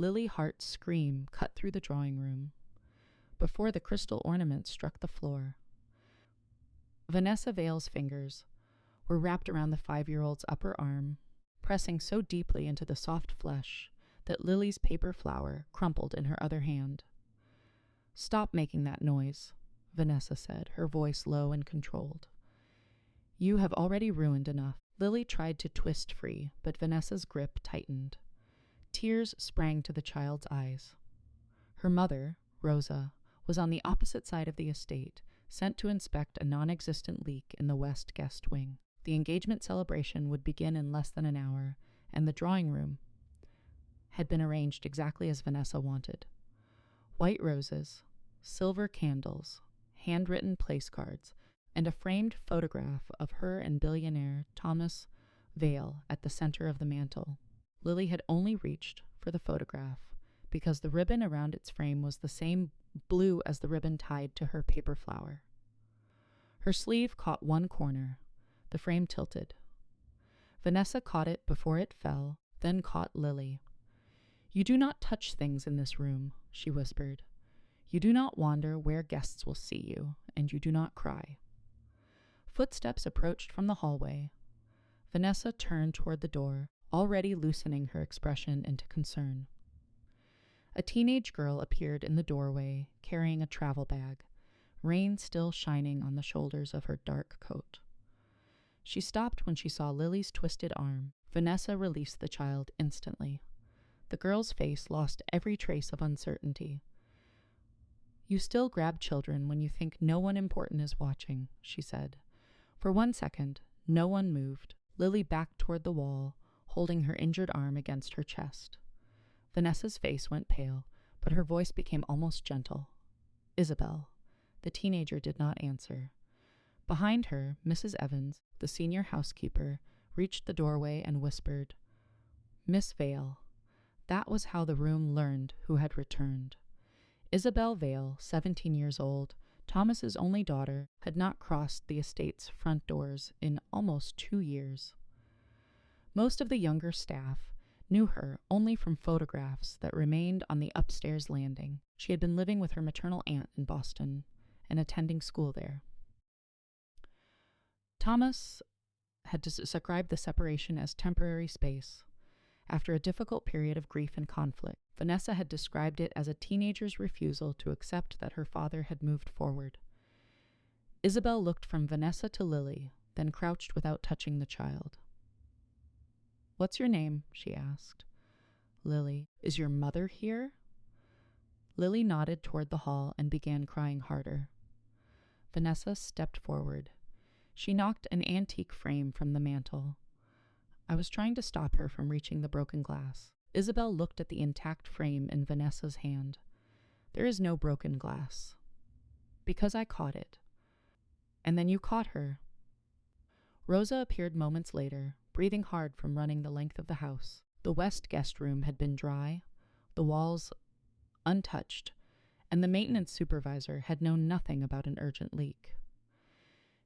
Lily Hart's scream cut through the drawing room before the crystal ornament struck the floor. Vanessa Vale's fingers were wrapped around the 5-year-old's upper arm, pressing so deeply into the soft flesh that Lily's paper flower crumpled in her other hand. "Stop making that noise," Vanessa said, her voice low and controlled. "You have already ruined enough." Lily tried to twist free, but Vanessa's grip tightened. Tears sprang to the child's eyes. Her mother, Rosa, was on the opposite side of the estate, sent to inspect a non-existent leak in the west guest wing. The engagement celebration would begin in less than an hour, and the drawing room had been arranged exactly as Vanessa wanted. White roses, silver candles, handwritten place cards, and a framed photograph of her and billionaire Thomas Vale at the center of the mantel. Lily had only reached for the photograph because the ribbon around its frame was the same blue as the ribbon tied to her paper flower. Her sleeve caught one corner. The frame tilted. Vanessa caught it before it fell, then caught Lily. "You do not touch things in this room," she whispered. "You do not wander where guests will see you, and you do not cry." Footsteps approached from the hallway. Vanessa turned toward the door, already loosening her expression into concern. A teenage girl appeared in the doorway, carrying a travel bag, rain still shining on the shoulders of her dark coat. She stopped when she saw Lily's twisted arm. Vanessa released the child instantly. The girl's face lost every trace of uncertainty. "You still grab children when you think no one important is watching," she said. For 1 second, no one moved. Lily backed toward the wall, holding her injured arm against her chest. Vanessa's face went pale, but her voice became almost gentle. "Isabel." The teenager did not answer. Behind her, Mrs. Evans, the senior housekeeper, reached the doorway and whispered, "Miss Vale." That was how the room learned who had returned. Isabel Vale, 17 years old, Thomas's only daughter, had not crossed the estate's front doors in almost 2 years. Most of the younger staff knew her only from photographs that remained on the upstairs landing. She had been living with her maternal aunt in Boston and attending school there. Thomas had described the separation as temporary space. After a difficult period of grief and conflict, Vanessa had described it as a teenager's refusal to accept that her father had moved forward. Isabel looked from Vanessa to Lily, then crouched without touching the child. "What's your name?" she asked. "Lily." "Is your mother here?" Lily nodded toward the hall and began crying harder. Vanessa stepped forward. She knocked an antique frame from the mantel. "I was trying to stop her from reaching the broken glass." Isabel looked at the intact frame in Vanessa's hand. "There is no broken glass." "Because I caught it." "And then you caught her." Rosa appeared moments later, breathing hard from running the length of the house. The west guest room had been dry, the walls untouched, and the maintenance supervisor had known nothing about an urgent leak.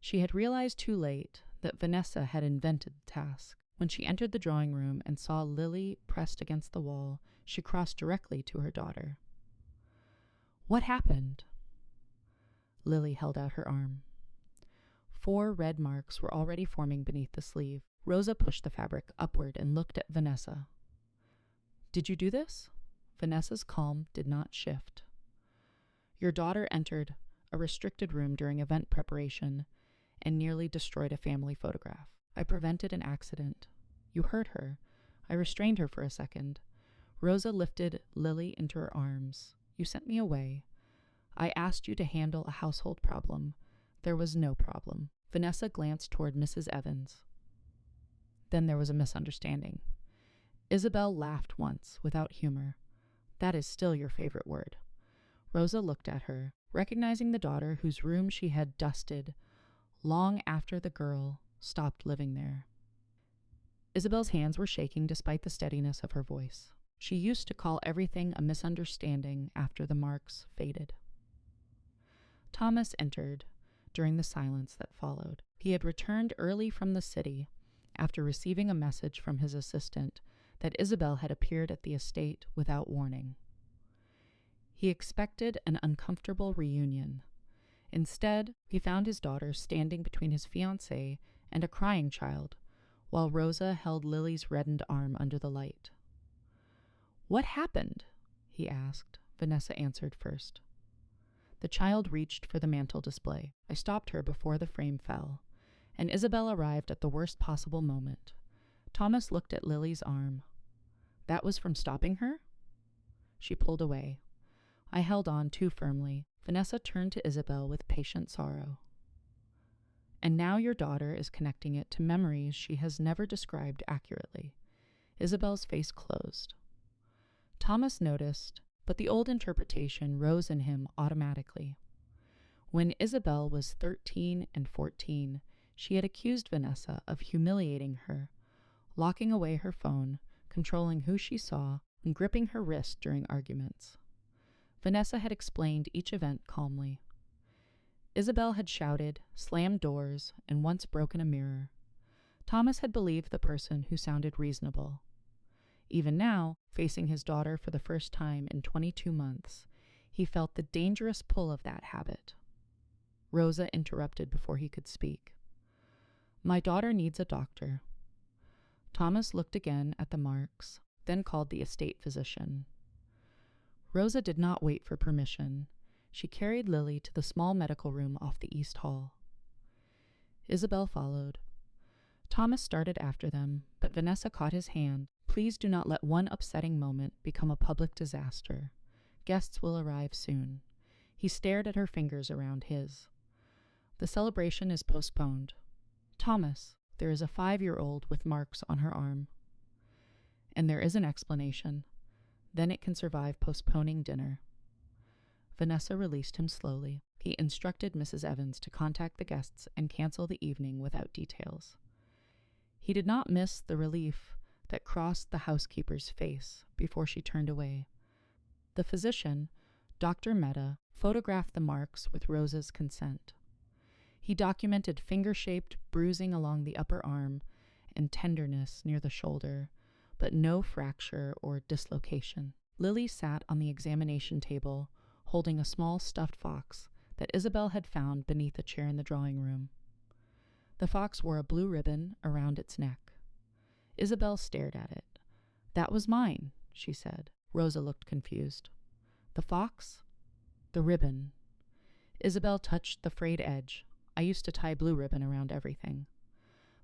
She had realized too late that Vanessa had invented the task. When she entered the drawing room and saw Lily pressed against the wall, she crossed directly to her daughter. "What happened?" Lily held out her arm. 4 red marks were already forming beneath the sleeve. Rosa pushed the fabric upward and looked at Vanessa. "Did you do this?" Vanessa's calm did not shift. "Your daughter entered a restricted room during event preparation and nearly destroyed a family photograph. I prevented an accident. You hurt her. I restrained her for a second." Rosa lifted Lily into her arms. "You sent me away. I asked you to handle a household problem. There was no problem." Vanessa glanced toward Mrs. Evans. "Then there was a misunderstanding." Isabel laughed once, without humor. "That is still your favorite word." Rosa looked at her, recognizing the daughter whose room she had dusted long after the girl stopped living there. Isabel's hands were shaking despite the steadiness of her voice. She used to call everything a misunderstanding after the marks faded. Thomas entered during the silence that followed. He had returned early from the city after receiving a message from his assistant that Isabel had appeared at the estate without warning. He expected an uncomfortable reunion. Instead, he found his daughter standing between his fiancée and a crying child, while Rosa held Lily's reddened arm under the light. "What happened?" he asked. Vanessa answered first. The child reached for the mantel display. I stopped her before the frame fell, and Isabel arrived at the worst possible moment. Thomas looked at Lily's arm. "That was from stopping her?" She pulled away. I held on too firmly. Vanessa turned to Isabel with patient sorrow. "And now your daughter is connecting it to memories she has never described accurately." Isabel's face closed. Thomas noticed, but the old interpretation rose in him automatically. When Isabel was 13 and 14, she had accused Vanessa of humiliating her, locking away her phone, controlling who she saw, and gripping her wrist during arguments. Vanessa had explained each event calmly. Isabel had shouted, slammed doors, and once broken a mirror. Thomas had believed the person who sounded reasonable. Even now, facing his daughter for the first time in 22 months, he felt the dangerous pull of that habit. Rosa interrupted before he could speak. "My daughter needs a doctor." Thomas looked again at the marks, then called the estate physician. Rosa did not wait for permission. She carried Lily to the small medical room off the east hall. Isabel followed. Thomas started after them, but Vanessa caught his hand. "Please do not let one upsetting moment become a public disaster. Guests will arrive soon." He stared at her fingers around his. "The celebration is postponed. Thomas, there is a 5-year-old with marks on her arm. And there is an explanation. Then it can survive postponing dinner." Vanessa released him slowly. He instructed Mrs. Evans to contact the guests and cancel the evening without details. He did not miss the relief that crossed the housekeeper's face before she turned away. The physician, Dr. Mehta, photographed the marks with Rosa's consent. He documented finger-shaped bruising along the upper arm and tenderness near the shoulder, but no fracture or dislocation. Lily sat on the examination table, holding a small stuffed fox that Isabel had found beneath a chair in the drawing room. The fox wore a blue ribbon around its neck. Isabel stared at it. "That was mine," she said. Rosa looked confused. "The fox?" "The ribbon." Isabel touched the frayed edge. "I used to tie blue ribbon around everything.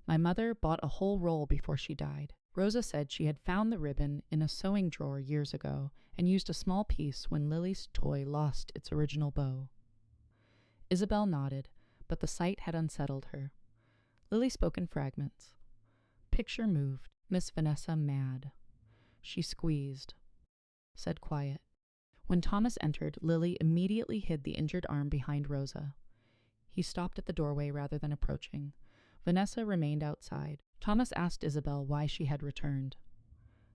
My mother bought a whole roll before she died. Rosa said she had found the ribbon in a sewing drawer years ago and used a small piece when Lily's toy lost its original bow." Isabel nodded, but the sight had unsettled her. Lily spoke in fragments. Picture moved. Miss Vanessa mad. She squeezed. Said quiet. When Thomas entered, Lily immediately hid the injured arm behind Rosa. He stopped at the doorway rather than approaching. Vanessa remained outside. Thomas asked Isabel why she had returned.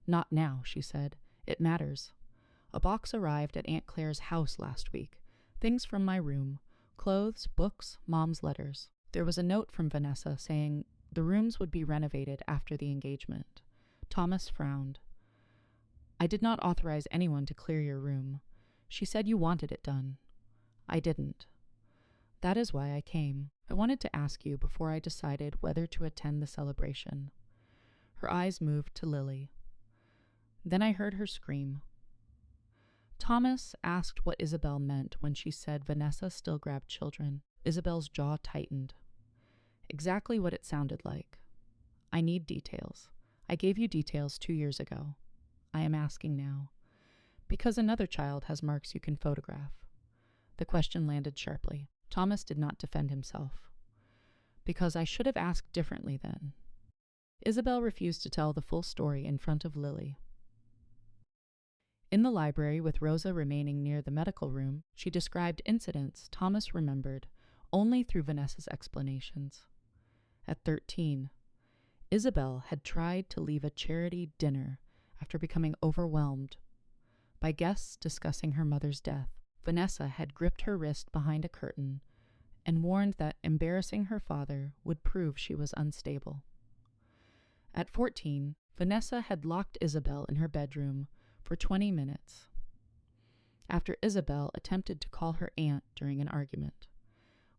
"Not now," she said. "It matters. A box arrived at Aunt Claire's house last week. Things from my room. Clothes, books, Mom's letters. There was a note from Vanessa saying the rooms would be renovated after the engagement." Thomas frowned. "I did not authorize anyone to clear your room. She said you wanted it done. I didn't. That is why I came. I wanted to ask you before I decided whether to attend the celebration." Her eyes moved to Lily. Then I heard her scream. Thomas asked what Isabel meant when she said Vanessa still grabbed children. Isabel's jaw tightened. Exactly what it sounded like. "I need details. I gave you details 2 years ago. I am asking now. Because another child has marks you can photograph." The question landed sharply. Thomas did not defend himself. "Because I should have asked differently then." Isabel refused to tell the full story in front of Lily. In the library, with Rosa remaining near the medical room, she described incidents Thomas remembered only through Vanessa's explanations. At 13, Isabel had tried to leave a charity dinner after becoming overwhelmed by guests discussing her mother's death. Vanessa had gripped her wrist behind a curtain and warned that embarrassing her father would prove she was unstable. At 14, Vanessa had locked Isabel in her bedroom for 20 minutes after Isabel attempted to call her aunt during an argument.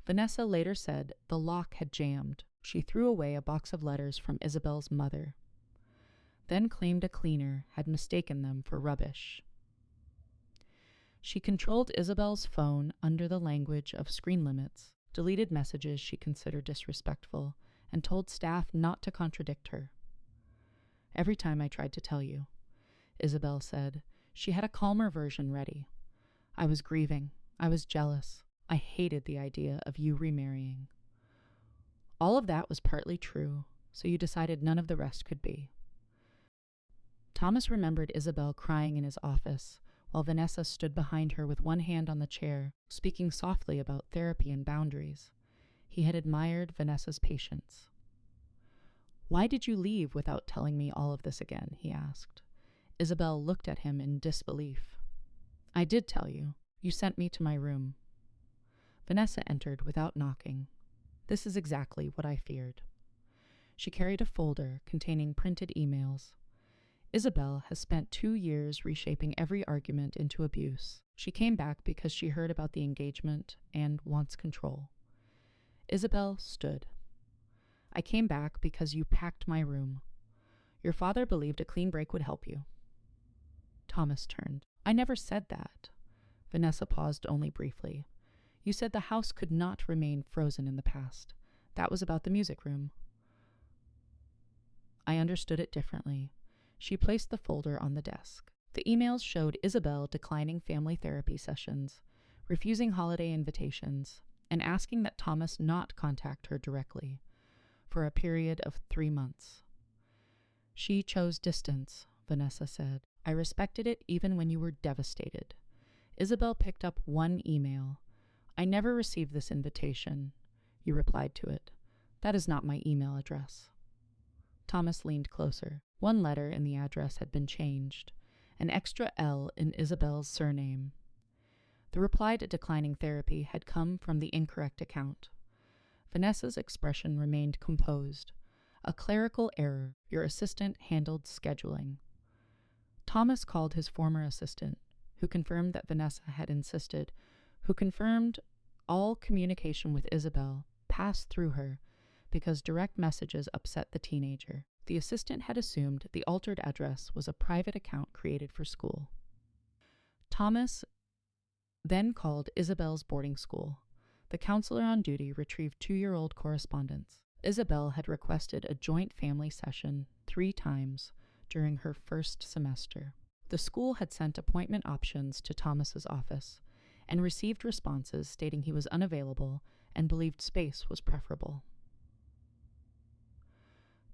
Vanessa later said the lock had jammed. She threw away a box of letters from Isabel's mother, then claimed a cleaner had mistaken them for rubbish. She controlled Isabel's phone under the language of screen limits, deleted messages she considered disrespectful, and told staff not to contradict her. Every time I tried to tell you, Isabel said, she had a calmer version ready. I was grieving. I was jealous. I hated the idea of you remarrying. All of that was partly true, so you decided none of the rest could be. Thomas remembered Isabel crying in his office, while Vanessa stood behind her with one hand on the chair, speaking softly about therapy and boundaries. He had admired Vanessa's patience. "Why did you leave without telling me all of this again?" he asked. Isabel looked at him in disbelief. "I did tell you. You sent me to my room." Vanessa entered without knocking. "This is exactly what I feared." She carried a folder containing printed emails. Isabel has spent 2 years reshaping every argument into abuse. She came back because she heard about the engagement and wants control. Isabel stood. "I came back because you packed my room. Your father believed a clean break would help you." Thomas turned. "I never said that." Vanessa paused only briefly. "You said the house could not remain frozen in the past. That was about the music room." I understood it differently. She placed the folder on the desk. The emails showed Isabel declining family therapy sessions, refusing holiday invitations, and asking that Thomas not contact her directly for a period of 3 months. "She chose distance," Vanessa said. "I respected it even when you were devastated." Isabel picked up one email. "I never received this invitation. You replied to it. That is not my email address." Thomas leaned closer. One letter in the address had been changed, an extra L in Isabel's surname. The reply to declining therapy had come from the incorrect account. Vanessa's expression remained composed. "A clerical error. Your assistant handled scheduling." Thomas called his former assistant, who confirmed that Vanessa had insisted, who confirmed all communication with Isabel passed through her because direct messages upset the teenager. The assistant had assumed the altered address was a private account created for school. Thomas then called Isabel's boarding school. The counselor on duty retrieved 2-year-old correspondence. Isabel had requested a joint family session 3 times during her first semester. The school had sent appointment options to Thomas's office and received responses stating he was unavailable and believed space was preferable.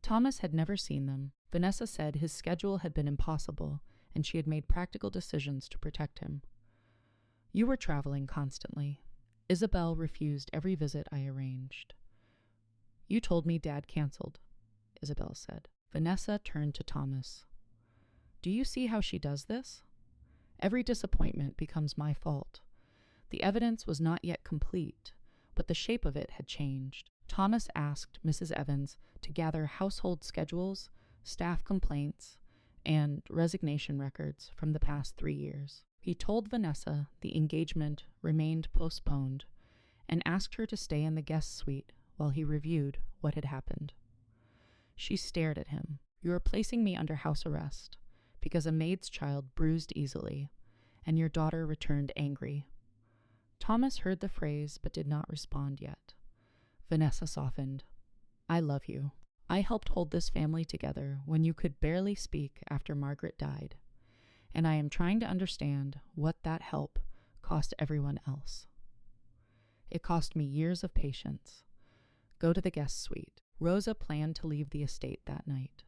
Thomas had never seen them. Vanessa said his schedule had been impossible, and she had made practical decisions to protect him. "You were traveling constantly. Isabel refused every visit I arranged." "You told me Dad canceled," Isabel said. Vanessa turned to Thomas. "Do you see how she does this? Every disappointment becomes my fault. The evidence was not yet complete, but the shape of it had changed." Thomas asked Mrs. Evans to gather household schedules, staff complaints, and resignation records from the past 3 years. He told Vanessa the engagement remained postponed and asked her to stay in the guest suite while he reviewed what had happened. She stared at him. "You are placing me under house arrest because a maid's child bruised easily, and your daughter returned angry." Thomas heard the phrase but did not respond yet. Vanessa softened. "I love you. I helped hold this family together when you could barely speak after Margaret died, and I am trying to understand what that help cost everyone else. It cost me years of patience. Go to the guest suite." Rosa planned to leave the estate that night.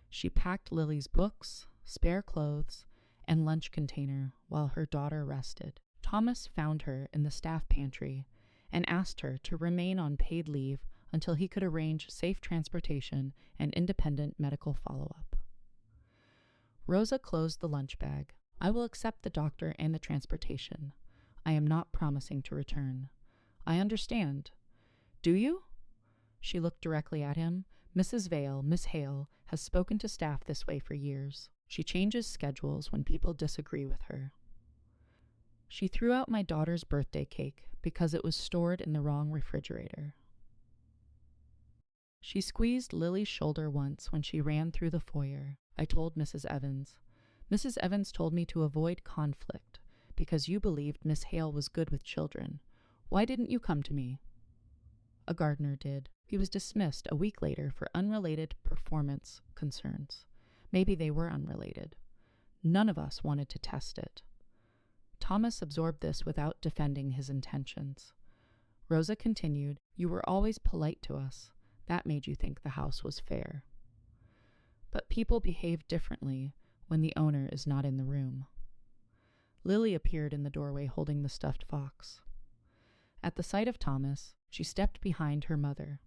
She packed Lily's books, spare clothes, and lunch container while her daughter rested. Thomas found her in the staff pantry and asked her to remain on paid leave until he could arrange safe transportation and independent medical follow-up. Rosa closed the lunch bag. "I will accept the doctor and the transportation. I am not promising to return." "I understand." "Do you?" She looked directly at him. "Mrs. Vale, Miss Hale, has spoken to staff this way for years. She changes schedules when people disagree with her. She threw out my daughter's birthday cake because it was stored in the wrong refrigerator. She squeezed Lily's shoulder once when she ran through the foyer. I told Mrs. Evans. Mrs. Evans told me to avoid conflict because you believed Miss Hale was good with children. Why didn't you come to me? A gardener did. He was dismissed a week later for unrelated performance concerns. Maybe they were unrelated. None of us wanted to test it. Thomas absorbed this without defending his intentions. Rosa continued, "You were always polite to us. That made you think the house was fair. But people behave differently when the owner is not in the room." Lily appeared in the doorway holding the stuffed fox. At the sight of Thomas, she stepped behind her mother.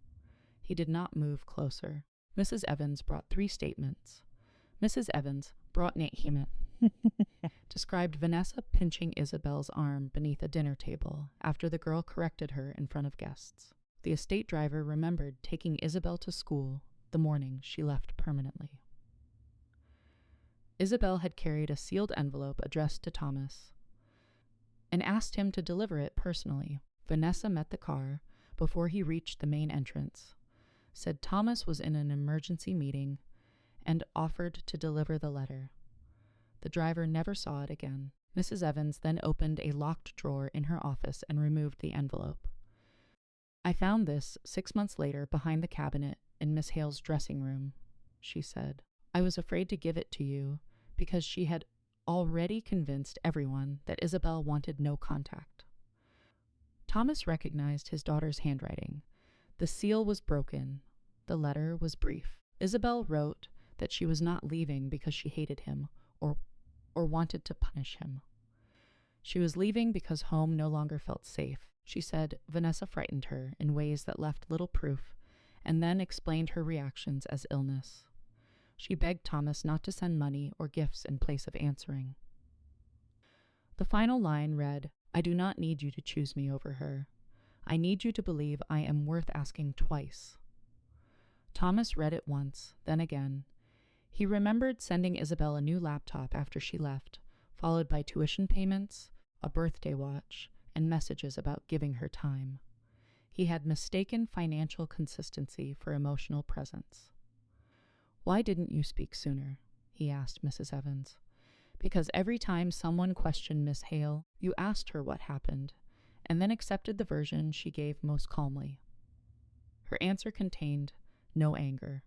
He did not move closer. Mrs. Evans brought 3 statements. Mrs. Evans brought Nahima described Vanessa pinching Isabel's arm beneath a dinner table after the girl corrected her in front of guests. The estate driver remembered taking Isabel to school the morning she left permanently. Isabel had carried a sealed envelope addressed to Thomas and asked him to deliver it personally. Vanessa met the car before he reached the main entrance, said Thomas was in an emergency meeting, and offered to deliver the letter. The driver never saw it again. Mrs. Evans then opened a locked drawer in her office and removed the envelope. "I found this 6 months later behind the cabinet in Miss Hale's dressing room," she said. "I was afraid to give it to you because she had already convinced everyone that Isabel wanted no contact." Thomas recognized his daughter's handwriting. The seal was broken. The letter was brief. Isabel wrote that she was not leaving because she hated him or wanted to punish him. She was leaving because home no longer felt safe. She said Vanessa frightened her in ways that left little proof, and then explained her reactions as illness. She begged Thomas not to send money or gifts in place of answering. The final line read, "I do not need you to choose me over her. I need you to believe I am worth asking twice." Thomas read it once, then again. He remembered sending Isabel a new laptop after she left, followed by tuition payments, a birthday watch, and messages about giving her time. He had mistaken financial consistency for emotional presence. "Why didn't you speak sooner?" he asked Mrs. Evans. "Because every time someone questioned Miss Hale, you asked her what happened, and then accepted the version she gave most calmly." Her answer contained no anger.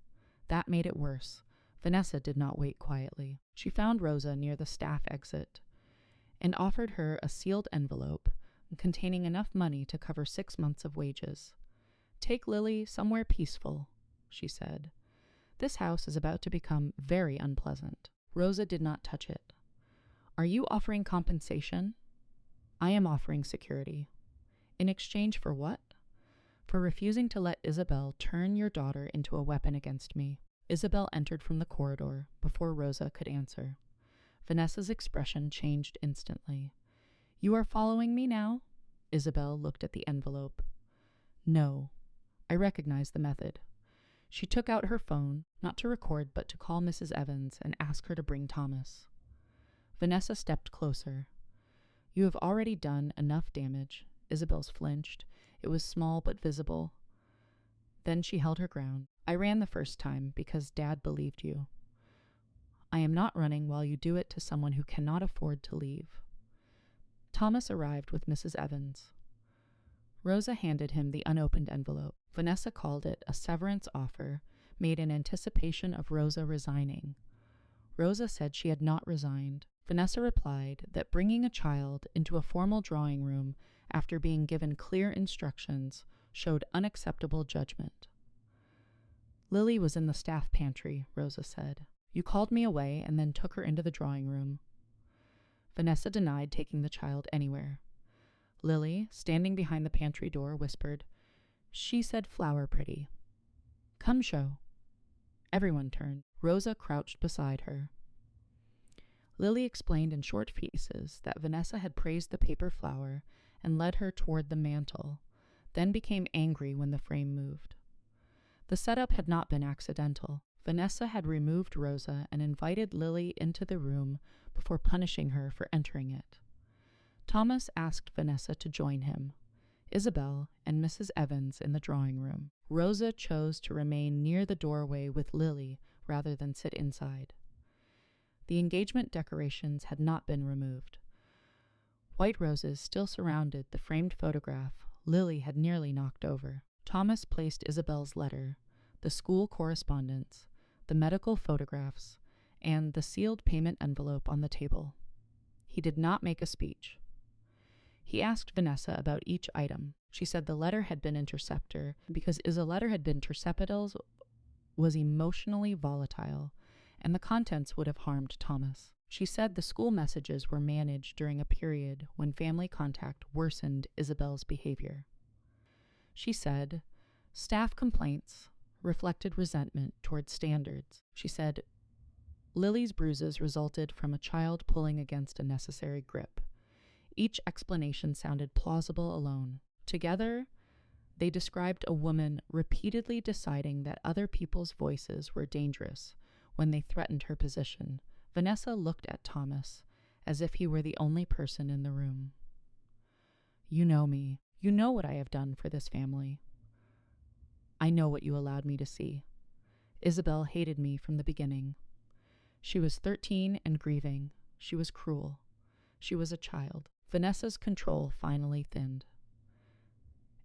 That made it worse. Vanessa did not wait quietly. She found Rosa near the staff exit and offered her a sealed envelope containing enough money to cover 6 months of wages. "Take Lily somewhere peaceful," she said. "This house is about to become very unpleasant." Rosa did not touch it. "Are you offering compensation?" "I am offering security." "In exchange for what?" "For refusing to let Isabel turn your daughter into a weapon against me." Isabel entered from the corridor before Rosa could answer. Vanessa's expression changed instantly. "You are following me now?" Isabel looked at the envelope. "No." I recognized the method. She took out her phone, not to record but to call Mrs. Evans and ask her to bring Thomas. Vanessa stepped closer. "You have already done enough damage." Isabel's flinched. It was small but visible. Then she held her ground. "I ran the first time because Dad believed you. I am not running while you do it to someone who cannot afford to leave." Thomas arrived with Mrs. Evans. Rosa handed him the unopened envelope. Vanessa called it a severance offer made in anticipation of Rosa resigning. Rosa said she had not resigned. Vanessa replied that bringing a child into a formal drawing room after being given clear instructions showed unacceptable judgment. "Lily was in the staff pantry," Rosa said. "You called me away and then took her into the drawing room." Vanessa denied taking the child anywhere. Lily, standing behind the pantry door, whispered, "She said flower pretty." "Come show." Everyone turned. Rosa crouched beside her. Lily explained in short pieces that Vanessa had praised the paper flower and led her toward the mantel, then became angry when the frame moved. The setup had not been accidental. Vanessa had removed Rosa and invited Lily into the room before punishing her for entering it. Thomas asked Vanessa to join him, Isabel and Mrs. Evans in the drawing room. Rosa chose to remain near the doorway with Lily rather than sit inside. The engagement decorations had not been removed. White roses still surrounded the framed photograph Lily had nearly knocked over. Thomas placed Isabel's letter, the school correspondence, the medical photographs, and the sealed payment envelope on the table. He did not make a speech. He asked Vanessa about each item. She said the letter had been interceptor because a letter had been interceptors was emotionally volatile, and the contents would have harmed Thomas. She said the school messages were managed during a period when family contact worsened Isabel's behavior. She said staff complaints reflected resentment toward standards. She said Lily's bruises resulted from a child pulling against a necessary grip. Each explanation sounded plausible alone. Together, they described a woman repeatedly deciding that other people's voices were dangerous when they threatened her position. Vanessa looked at Thomas as if he were the only person in the room. You know me. You know what I have done for this family. I know what you allowed me to see. Isabel hated me from the beginning. She was 13 and grieving. She was cruel. She was a child. Vanessa's control finally thinned.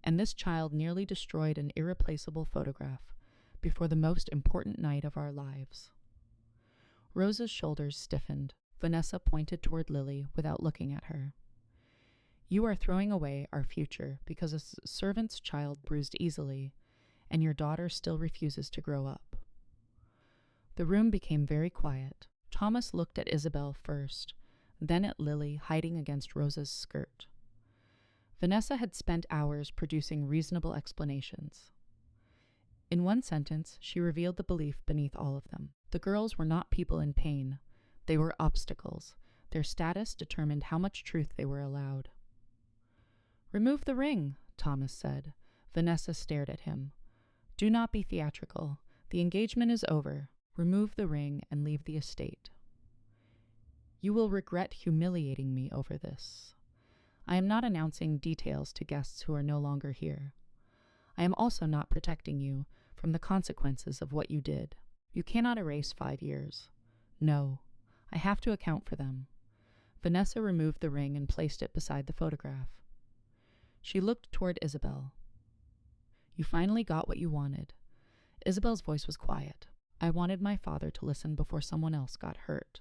And this child nearly destroyed an irreplaceable photograph before the most important night of our lives. Rosa's shoulders stiffened. Vanessa pointed toward Lily without looking at her. You are throwing away our future because a servant's child bruised easily, and your daughter still refuses to grow up. The room became very quiet. Thomas looked at Isabel first, then at Lily hiding against Rosa's skirt. Vanessa had spent hours producing reasonable explanations. In one sentence, she revealed the belief beneath all of them. The girls were not people in pain. They were obstacles. Their status determined how much truth they were allowed. Remove the ring, Thomas said. Vanessa stared at him. Do not be theatrical. The engagement is over. Remove the ring and leave the estate. You will regret humiliating me over this. I am not announcing details to guests who are no longer here. I am also not protecting you from the consequences of what you did. You cannot erase 5 years. No, I have to account for them. Vanessa removed the ring and placed it beside the photograph. She looked toward Isabel. You finally got what you wanted. Isabel's voice was quiet. I wanted my father to listen before someone else got hurt.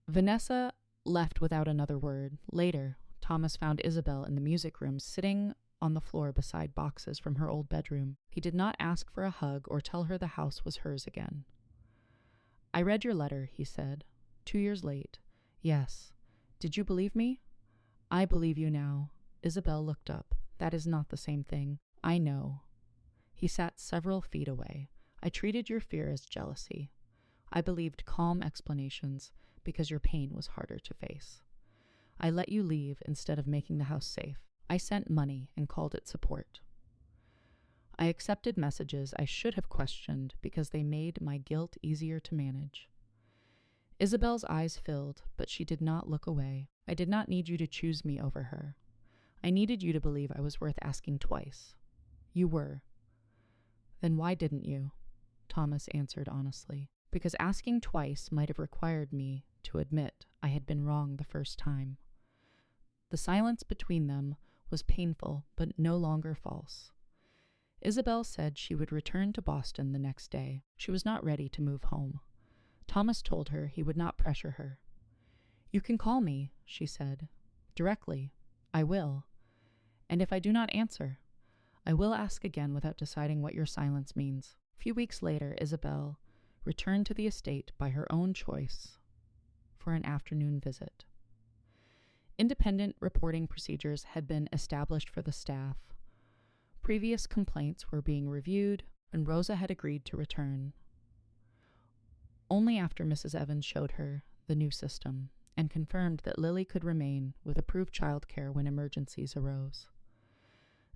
Vanessa left without another word. Later, Thomas found Isabel in the music room sitting on the floor beside boxes from her old bedroom. He did not ask for a hug or tell her the house was hers again. I read your letter, he said. 2 years late. Yes. Did you believe me? I believe you now. Isabel looked up. That is not the same thing. I know. He sat several feet away. I treated your fear as jealousy. I believed calm explanations because your pain was harder to face. I let you leave instead of making the house safe. I sent money and called it support. I accepted messages I should have questioned because they made my guilt easier to manage. Isabel's eyes filled, but she did not look away. I did not need you to choose me over her. I needed you to believe I was worth asking twice. You were. Then why didn't you? Thomas answered honestly. Because asking twice might have required me to admit I had been wrong the first time. The silence between them was painful, but no longer false. Isabel said she would return to Boston the next day. She was not ready to move home. Thomas told her he would not pressure her. You can call me, she said. Directly. I will. And if I do not answer, I will ask again without deciding what your silence means. A few weeks later, Isabel returned to the estate by her own choice for an afternoon visit. Independent reporting procedures had been established for the staff. Previous complaints were being reviewed, and Rosa had agreed to return. Only after Mrs. Evans showed her the new system and confirmed that Lily could remain with approved childcare when emergencies arose.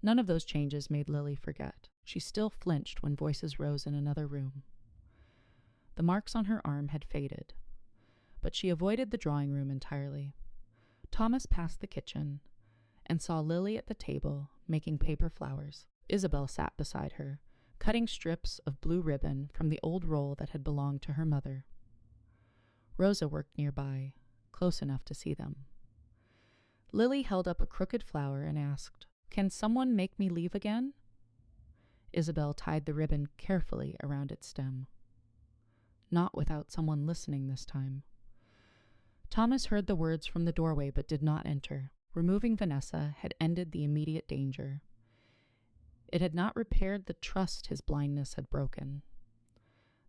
None of those changes made Lily forget. She still flinched when voices rose in another room. The marks on her arm had faded, but she avoided the drawing room entirely. Thomas passed the kitchen and saw Lily at the table making paper flowers. Isabel sat beside her, cutting strips of blue ribbon from the old roll that had belonged to her mother. Rosa worked nearby, close enough to see them. Lily held up a crooked flower and asked, "Can someone make me leave again?" Isabel tied the ribbon carefully around its stem. Not without someone listening this time. Thomas heard the words from the doorway but did not enter. Removing Vanessa had ended the immediate danger. It had not repaired the trust his blindness had broken.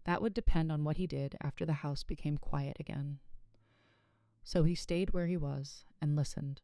That would depend on what he did after the house became quiet again. So he stayed where he was and listened.